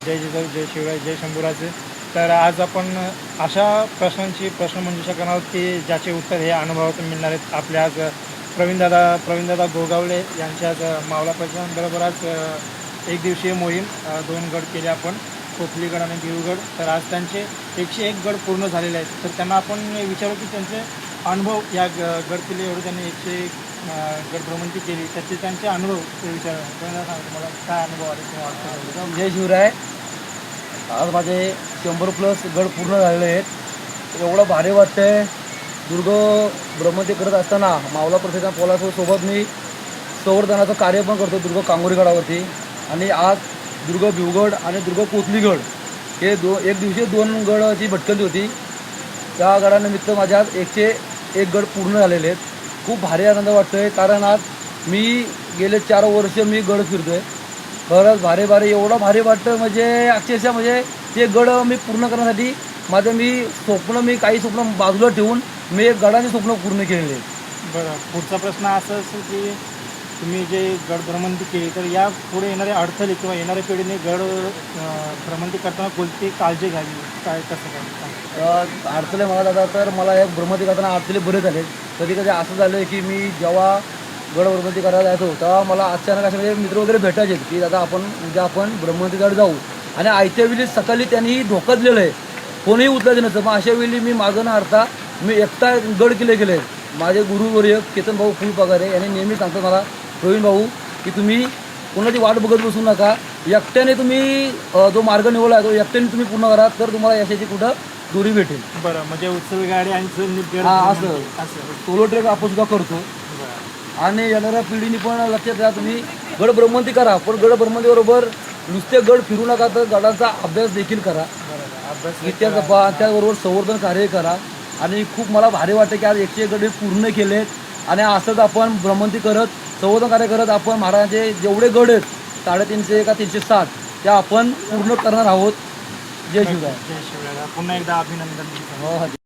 जय जिजाऊ, जय शिवराय, जय शंभूराजे. तर आज आपण अशा प्रश्नमंजुषा करणार आहोत की ज्याचे उत्तर हे अनुभवातून मिळणार आहेत. आपले आज प्रवीणदादा गोगावले यांच्या आज मावळा परिसराबरोबर आज एक दिवसीय मोहीम 2 गड केले आपण, कोथलीगड आणि देऊळगड. तर आज त्यांचे 101 गड पूर्ण झालेले आहेत. तर त्यांना आपण विचारू की त्यांचे अनुभव या गड किल्ले एवढे त्यांनी 101 गड भ्रमंती केली, त्याचे त्यांचे अनुभव ते विचार सांगा. तुम्हाला काय अनुभव आले किंवा वाटतं? जय शिवराय. आज माझे 100+ गड पूर्ण झालेले आहेत. एवढं भारी वाटतंय. दुर्ग भ्रमंती करत असताना मावळा प्रत्येका पोलासोबत मी संवर्धनाचं कार्य पण करतो दुर्ग कांगोरी गडावरती. आणि आज दुर्ग भिवगड आणि दुर्ग कोथलीगड हे एक दिवशी 2 गडाची भटकंती होती. त्या गडानिमित्त माझ्या आज 101 गड पूर्ण झालेले आहेत. खूप भारी आनंद वाटतोय, कारण आज मी गेले 4 वर्ष मी गड फिरतोय. खरंच भारी एवढं भारी वाटतं, म्हणजे अक्षरशः म्हणजे ते गड मी पूर्ण करण्यासाठी मी काही स्वप्न बाजूला ठेवून मी एक गडाचे स्वप्न पूर्ण केलेले आहेत. बरं, पुढचा प्रश्न असा असेल की तुम्ही जे गड भ्रमंती केली, तर या पुढे येणारे अडथळे किंवा येणाऱ्या पिढीने गड भ्रमंती करताना कोणती काळजी घ्यावी, काय कसं काय? अडथळे मला दादा, तर मला एक भ्रमंती करताना अडथळे बरे झाले. कधी कधी असं झालं की मी जेव्हा गड भ्रमंती करायला जायचो तेव्हा मला अचानक असे म्हणजे मित्र वगैरे भेटायचे की दादा उद्या आपण भ्रमंतीकडे जाऊ, आणि आयत्या वेळी सकाळी त्यांनी धोका दिलेलं आहे, कोणीही उचलायचं नसतं. मग अशा वेळी मी मागं न हरता मी एकटा गड किल्ले गेले. माझे गुरुवर्य केतन भाऊ फुलपगारे यांनी नेहमी सांगतात मला, प्रवीण भाऊ, की तुम्ही कोणाची वाट बघत बसू नका, एकट्याने तुम्ही जो मार्ग निवडला आहे तो एकट्याने तुम्ही पूर्ण करा, तर तुम्हाला यशाची कुठं दोरी भेटेल. बरं, म्हणजे उचल गाडी आणि असं सोलो ट्रेक आपण सुद्धा करतो. आणि येणाऱ्या पिढीने पण लक्षात घ्या, तुम्ही गड भ्रमंती करा, पण गड भ्रमंतीबरोबर नुसते गड फिरू नका, तर गडाचा अभ्यास देखील करा, इतिहास जपा, त्याचबरोबर संवर्धन कार्य करा. आणि खूप मला भारी वाटतं की आज 101 गड पूर्ण केलेत. आणि असंच आपण भ्रमंती करत संवर्धन कार्य करत आपण महाराजांचे जेवढे गड आहेत 350 का 307 त्या आपण पूर्ण करणार आहोत. जय शिवराय. जय शिवराय. पुन्हा एकदा अभिनंदन. हो.